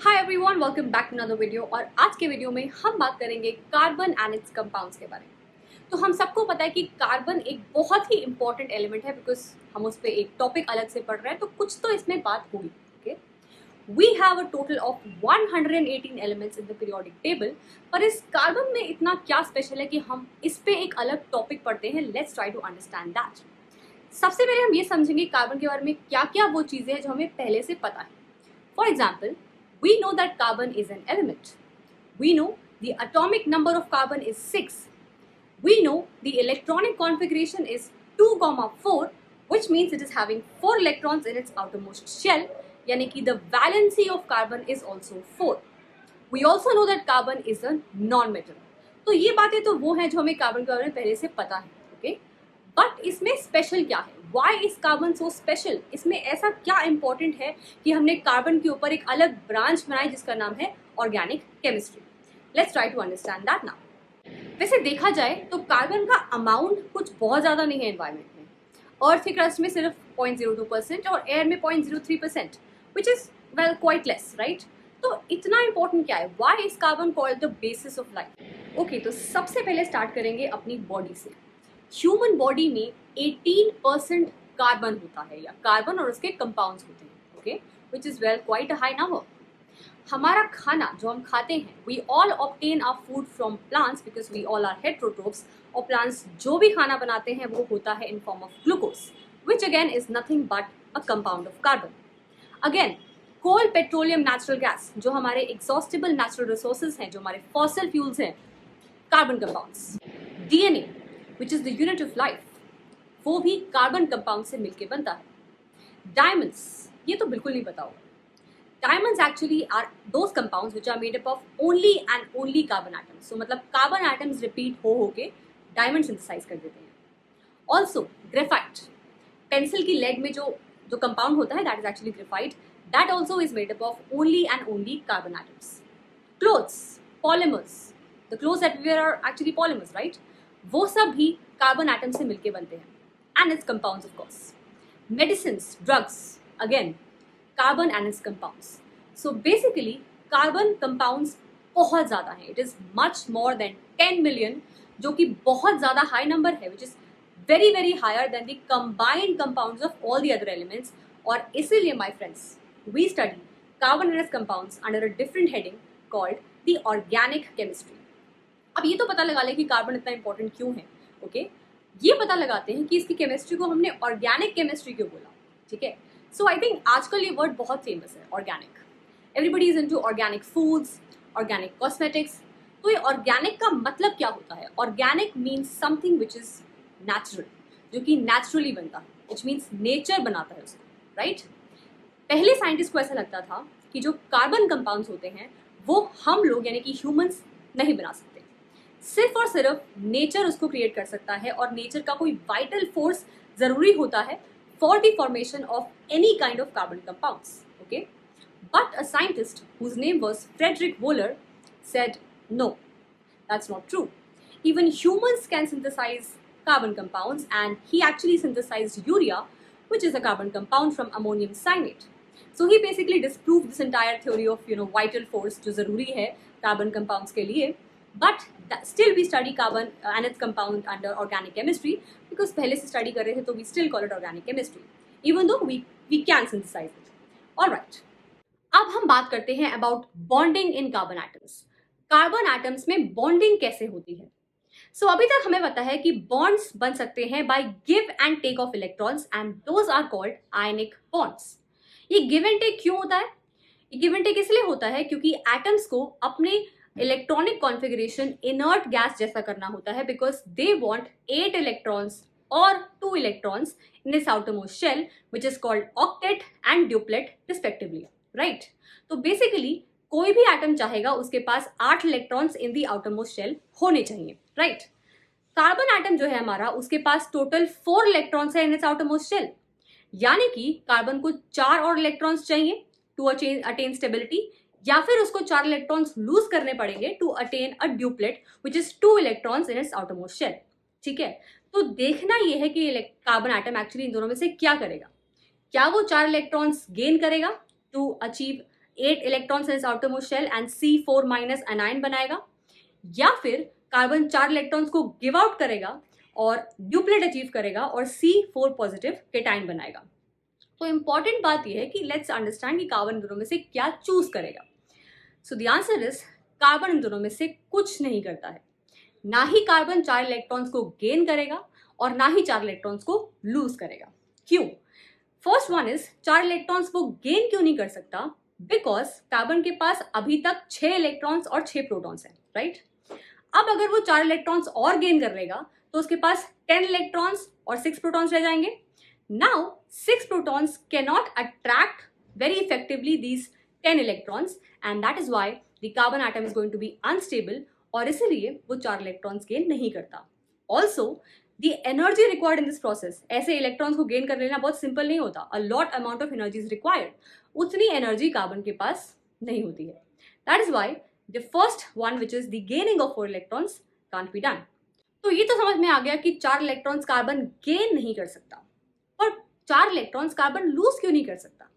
Hi everyone, welcome back to another video. और आज के वीडियो में हम बात करेंगे कार्बन एंड इट्स कंपाउंड्स के बारे में। तो हम सबको पता है कि कार्बन एक बहुत ही इंपॉर्टेंट एलिमेंट है, बिकॉज हम उस पर एक टॉपिक अलग से पढ़ रहे हैं, तो कुछ तो इसमें बात हुई। Okay, we have a total of 118 elements in the periodic table. पर इस कार्बन में इतना क्या स्पेशल है कि हम इस पे एक अलग टॉपिक पढ़ते हैं। Let's try to understand that. सबसे पहले हम ये समझेंगे कार्बन के बारे में क्या क्या वो चीज़ें हैं जो हमें पहले से पता है। For example, we know that carbon is an element. We know the atomic number of carbon is 6. We know the electronic configuration is 2, 4, which means it is having 4 electrons in its outermost shell, yani ki the valency of carbon is also 4. We also know that carbon is a non-metal. तो ये बातें तो वो हैं जो हमें carbon के बारे में पहले से पता है। ओके, बट इसमें स्पेशल क्या है? Why is carbon so special? इसमें ऐसा क्या इंपॉर्टेंट है कि हमने कार्बन के ऊपर एक अलग ब्रांच बनाई जिसका नाम है organic chemistry. Let's try to understand that now. वैसे देखा जाए तो कार्बन का अमाउंट कुछ बहुत ज़्यादा नहीं है एनवायरमेंट में। अर्थ के क्रस्ट में सिर्फ 0.02% और एयर में 0.03%, which is well quite less, right? तो इतना इंपॉर्टेंट क्या है? Why is carbon called the basis of life? Okay, तो सबसे पहले स्टार्ट करेंगे अपनी बॉडी से। ह्यूमन बॉडी में 18% कार्बन होता है, या कार्बन और उसके कंपाउंड्स होते हैं। Okay, which is well quite a high number. हमारा खाना जो हम खाते हैं, we all obtain our food from plants because we all are heterotrophs. और प्लांट्स जो भी खाना बनाते हैं वो होता है in form of glucose, which again is nothing but a compound of carbon. Again, coal, petroleum, natural gas जो हमारे एग्जॉस्टिबल नेचुरल रिसोर्सेज हैं, जो हमारे फॉसिल फ्यूल्स हैं, carbon compounds. DNA which is the unit of life, वो भी carbon compound से मिलकर बनता है। डायमंड्स, ये तो बिल्कुल नहीं पता होगा। Diamonds actually are those compounds which are made up of only and only carbon atoms. So मतलब carbon atoms repeat हो के diamond synthesize कर देते हैं। Also graphite, pencil की lead में जो compound होता है, that is actually graphite. That also is made up of only and only carbon atoms. Clothes, polymers, the clothes that we wear are actually polymers, right? वो सब भी carbon atom से मिलके बनते हैं, and its compounds of course. Medicines, drugs, again carbon and its compounds. So basically carbon compounds बहुत ज़्यादा हैं। It is much more than 10 million, जो कि बहुत ज़्यादा हाई नंबर है, which is very very higher than the combined compounds of all the other elements. और इसीलिए my friends, we study carbon and its compounds under a different heading called the organic chemistry. अब ये तो पता लगा लें कि कार्बन इतना इंपॉर्टेंट क्यों है। ओके, ये पता लगाते हैं कि इसकी केमिस्ट्री को हमने ऑर्गेनिक केमिस्ट्री क्यों बोला। ठीक है, सो आई थिंक आजकल ये वर्ड बहुत फेमस है, organic. Everybody is into organic foods, organic cosmetics. तो ये ऑर्गेनिक का मतलब क्या होता है? Organic means something which is natural, जो कि नेचुरली बनता है, विच मीन्स नेचर बनाता है उसको, राइट? पहले साइंटिस्ट को ऐसा लगता था कि जो कार्बन कंपाउंड्स होते हैं वो हम लोग यानी कि ह्यूमंस नहीं बना सकते, सिर्फ और सिर्फ नेचर उसको क्रिएट कर सकता है, और नेचर का कोई वाइटल फोर्स जरूरी होता है for the formation of any kind of carbon compounds. Okay, but a scientist whose name was Frederick Wohler said no, that's not true. Even humans can synthesize carbon compounds, and he actually synthesized urea, which is a carbon compound from ammonium cyanate. So he basically disproved this entire theory of vital force जो जरूरी है carbon compounds के लिए. But still we study carbon and its compound under organic chemistry, because पहले से study कर रहे थे तो we still call it organic chemistry, even though we can synthesize it. Alright, अब हम बात करते हैं about bonding in carbon atoms. Carbon atoms में बॉन्डिंग कैसे होती है? सो अभी तक हमें पता है कि बॉन्ड्स बन सकते हैं by give and take of electrons, and those are called ionic bonds. ये गिव एंड टेक क्यों होता है? ये गिव एंड टेक इसलिए होता है क्योंकि एटम्स को अपने इलेक्ट्रॉनिक कॉन्फ़िगरेशन इनर्ट गैस जैसा करना होता है, बिकॉज दे वांट 8 इलेक्ट्रॉन्स और 2 electrons in this outermost shell, which is called octet and duplet respectively, right? तो बेसिकली कोई भी एटम चाहेगा उसके पास 8 electrons in the outermost shell होने चाहिए, राइट? कार्बन एटम जो है हमारा, उसके पास टोटल 4 इलेक्ट्रॉन्स है इन इट्स आउटरमोस्ट शेल, यानी कि कार्बन को 4 और इलेक्ट्रॉन्स चाहिए टू अटेन स्टेबिलिटी, या फिर उसको 4 इलेक्ट्रॉन्स लूज करने पड़ेंगे to attain a duplet which is 2 electrons in its outermost shell. ठीक है, तो देखना यह है कि कार्बन एटम एक्चुअली इन दोनों में से क्या करेगा। क्या वो 4 इलेक्ट्रॉन्स गेन करेगा to achieve 8 electrons in its outermost shell and C4 minus anion बनाएगा, या फिर कार्बन 4 इलेक्ट्रॉन्स को गिव आउट करेगा और ड्यूप्लेट अचीव करेगा और C4 पॉजिटिव केटाइन बनाएगा। तो इंपॉर्टेंट बात यह है कि लेट्स अंडरस्टैंड कि कार्बन दोनों में से क्या चूज करेगा। So the answer is carbon in दोनों में से कुछ नहीं करता है। ना ही कार्बन 4 इलेक्ट्रॉन्स को गेन करेगा और ना ही 4 इलेक्ट्रॉन्स को लूज करेगा। क्यों? फर्स्ट वन इज 4 इलेक्ट्रॉन्स वो गेन क्यों नहीं कर सकता? बिकॉज कार्बन के पास अभी तक 6 इलेक्ट्रॉन्स और 6 प्रोटॉन्स हैं, राइट? अब अगर वो 4 इलेक्ट्रॉन्स और गेन कर लेगा तो उसके पास 10 इलेक्ट्रॉन्स और 6 प्रोटॉन्स रह जाएंगे। Now 6 protons cannot attract very effectively these 10 electrons and that is why the carbon atom is going to be unstable और इसीलिए वो 4 इलेक्ट्रॉन्स गेन नहीं करता। Also the energy required in this process, ऐसे electrons को gain कर लेना बहुत सिंपल नहीं होता। A lot amount of energy is required, उतनी एनर्जी कार्बन के पास नहीं होती है। That is why the first one which is the gaining of 4 electrons can't be done. तो ये तो समझ में आ गया कि 4 इलेक्ट्रॉन्स कार्बन गेन नहीं कर सकता, पर 4 इलेक्ट्रॉन्स कार्बन लूज क्यों नहीं कर सकता?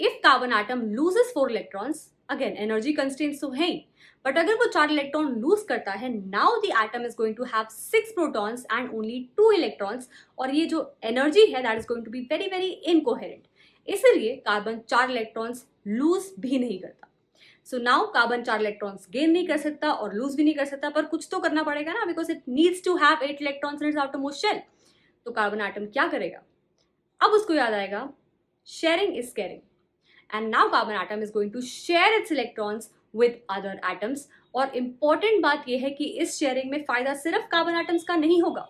If carbon atom loses 4 electrons, again energy constraints तो है ही, बट अगर वो 4 इलेक्ट्रॉन लूज करता है, now the atom is going to have 6 protons and only 2 electrons, और ये जो एनर्जी है that is going to be very very incoherent. इसलिए कार्बन 4 इलेक्ट्रॉन्स लूज भी नहीं करता। So now carbon 4 electrons gain नहीं कर सकता और लूज भी नहीं कर सकता, पर कुछ तो करना पड़ेगा ना, because it needs to have 8 electrons in its outermost shell. तो कार्बन एटम क्या करेगा? अब उसको याद आएगा sharing is caring, and now carbon atom is going to share its electrons with other atoms. और इंपॉर्टेंट बात यह है कि इस शेयरिंग में फायदा सिर्फ कार्बन एटम्स का नहीं होगा,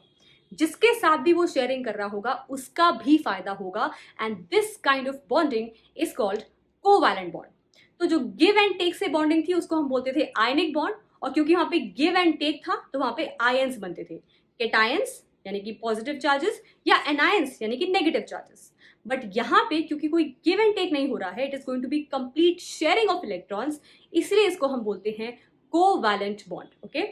जिसके साथ भी वो शेयरिंग कर रहा होगा उसका भी फायदा होगा, and this kind of bonding is called covalent bond. तो जो गिव एंड टेक से बॉन्डिंग थी उसको हम बोलते थे आयनिक बॉन्ड, और क्योंकि वहां पे गिव एंड टेक था तो वहां पे आयंस बनते थे, केटायंस यानी कि पॉजिटिव चार्जेस या एनायंस यानी कि नेगेटिव चार्जेस। बट यहाँ पे क्योंकि कोई गिव एंड टेक नहीं हो रहा है, it is going to be complete sharing of electrons, इसलिए इसको हम बोलते हैं covalent bond. Okay,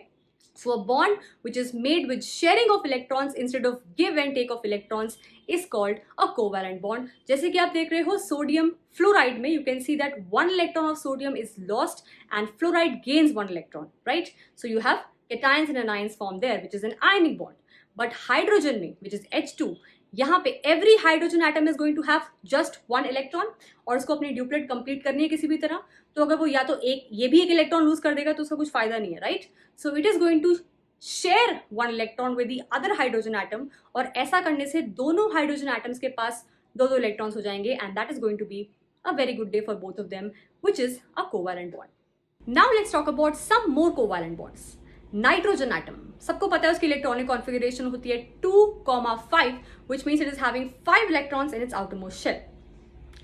so a bond which is made with sharing of electrons instead of give and take of electrons is called a covalent bond. जैसे कि आप देख रहे हो सोडियम फ्लोराइड में, you can see that 1 electron of sodium is lost and fluoride gains 1 electron, right? So you have cations and anions form there which is an ionic bond. But hydrogen में which is H2, यहाँ पे every hydrogen atom is going to have just 1 electron, और उसको अपनी duplet complete करनी है किसी भी तरह। तो अगर वो या तो ये भी एक इलेक्ट्रॉन लूज कर देगा तो उसका कुछ फायदा नहीं है, right? So it is going to share 1 electron with the other hydrogen atom, और ऐसा करने से दोनों हाइड्रोजन एटम्स के पास 2-2 इलेक्ट्रॉन्स हो जाएंगे, and that is going to be a very good day for both of them, which is a covalent bond. Now let's talk about some more covalent bonds. Nitrogen atom, सबको पता है उसकी electronic configuration होती है 2,5, which means it is having 5 electrons in its outermost shell.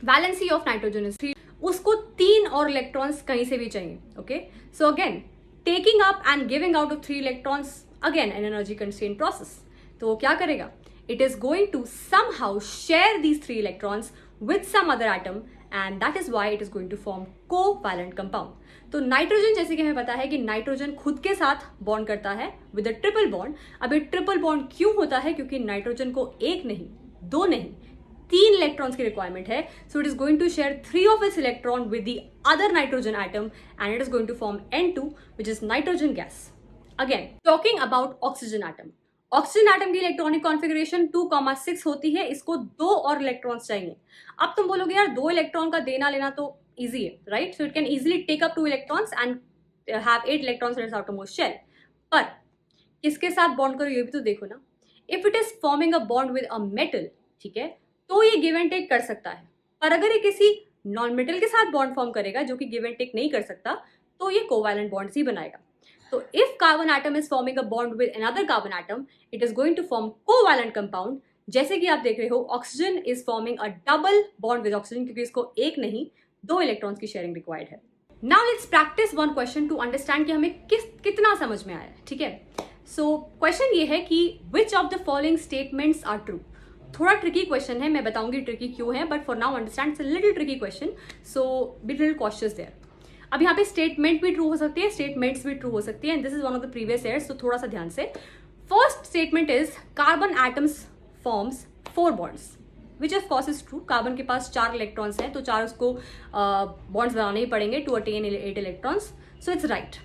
Valency of nitrogen is 3. उसको 3 और electrons कहीं से भी चाहिए। Okay, so again taking up and giving out of 3 electrons, again an energy constraint process. तो वो क्या करेगा? It is going to somehow share these 3 electrons with some other atom, and that is why it is going to form covalent compound. तो nitrogen, जैसे कि हमें पता है कि नाइट्रोजन खुद के साथ बॉन्ड करता है विद अ ट्रिपल बॉन्ड। अब ये ट्रिपल बॉन्ड क्यों होता है? क्योंकि नाइट्रोजन को 1 नहीं, 2 नहीं, 3 इलेक्ट्रॉन्स की रिक्वायरमेंट है। So it is going to share 3 of its electron with the other nitrogen atom, and it is going to form N2 which is nitrogen gas. Again talking about oxygen atom, oxygen atom की electronic configuration 2,6 होती है, इसको 2 और electrons चाहिए। अब तुम बोलोगे यार 2 इलेक्ट्रॉन का देना लेना तो easy है, right? So it can easily take up 2 electrons and have 8 electrons in its outermost shell. पर किसके साथ बॉन्ड करो ये भी तो देखो ना। If it is forming a bond with a metal, ठीक है, तो ये गिव एंड टेक कर सकता है, पर अगर ये किसी नॉन मेटल के साथ बॉन्ड फॉर्म करेगा जो कि गिव एंड टेक नहीं कर सकता, तो ये कोवैलेंट बॉन्ड्स ही बनाएगा। तो if carbon atom is forming a bond with another carbon atom, it is going to form covalent compound. जैसे कि आप देख रहे हो oxygen is forming a double bond with oxygen, क्योंकि इसको 1 नहीं 2 इलेक्ट्रॉन्स की शेयरिंग रिक्वायर्ड है। Now let's practice one question to understand कि हमें कितना समझ में आया, ठीक है? सो क्वेश्चन ये है कि which of the following statements are true. थोड़ा ट्रिकी क्वेश्चन है, मैं बताऊंगी ट्रिकी क्यों है, but for now understand it's a little tricky question, so be little cautious there. अब यहाँ पे स्टेटमेंट भी ट्रू हो सकती है, स्टेटमेंट्स भी ट्रू हो सकती है, and this is one of the previous years, तो थोड़ा सा ध्यान से। First statement is carbon atoms forms 4 bonds, which of course is true. Carbon के पास 4 इलेक्ट्रॉन्स हैं, तो 4 उसको बॉन्ड्स बनाने ही पड़ेंगे to attain 8 electrons. So it's right.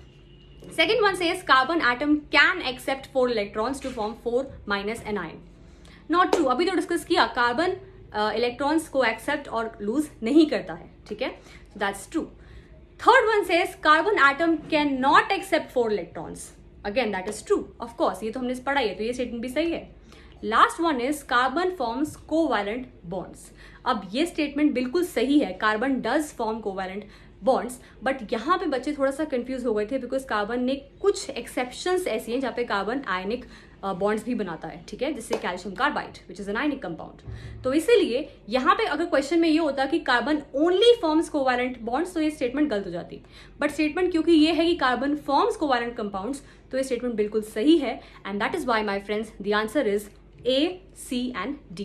Second one says carbon atom can accept 4 electrons to form 4 minus anion. Not true. अभी तो discuss किया, कार्बन इलेक्ट्रॉन्स को एक्सेप्ट और लूज नहीं करता है. ठीक है, so that's true. Third one says carbon atom cannot accept 4 electrons. Again that is true. Of course ये तो हमने पढ़ा ही है, तो ये स्टेटमेंट भी सही है. Last one is carbon forms covalent bonds. अब ये स्टेटमेंट बिल्कुल सही है, carbon does form covalent bonds. But यहाँ पे बच्चे थोड़ा सा कंफ्यूज हो गए थे बिकॉज कार्बन ने कुछ एक्सेप्शंस ऐसी हैं जहाँ पे कार्बन आयनिक बॉन्ड्स भी बनाता है. ठीक है, जिससे calcium carbide which is an ionic compound. तो इसीलिए यहाँ पे अगर क्वेश्चन में ये होता कि carbon only forms covalent bonds, तो ये स्टेटमेंट गलत हो जाती. बट स्टेटमेंट क्योंकि ये है कि कार्बन फॉर्म्स कोवैलेंट कंपाउंड्स, तो ये स्टेटमेंट बिल्कुल सही है. And that is why my friends the answer is A, C and D.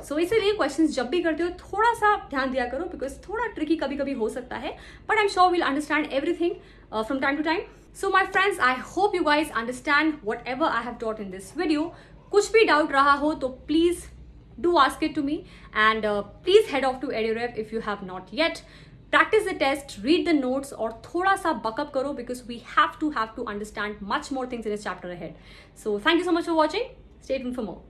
So इसीलिए क्वेश्चंस जब भी करते हो थोड़ा सा ध्यान दिया करो बिकॉज थोड़ा ट्रिकी कभी कभी हो सकता है. But I am sure will understand everything from time to time. So my friends, I hope you guys understand whatever I have taught in this video. कुछ भी डाउट रहा हो तो please do ask it to me and please head off to EduRev if you have not yet. Practice the test, read the notes और थोड़ा सा buck-up करो because we have to understand much more things in this chapter ahead. So thank you so much for watching. Stay tuned for more.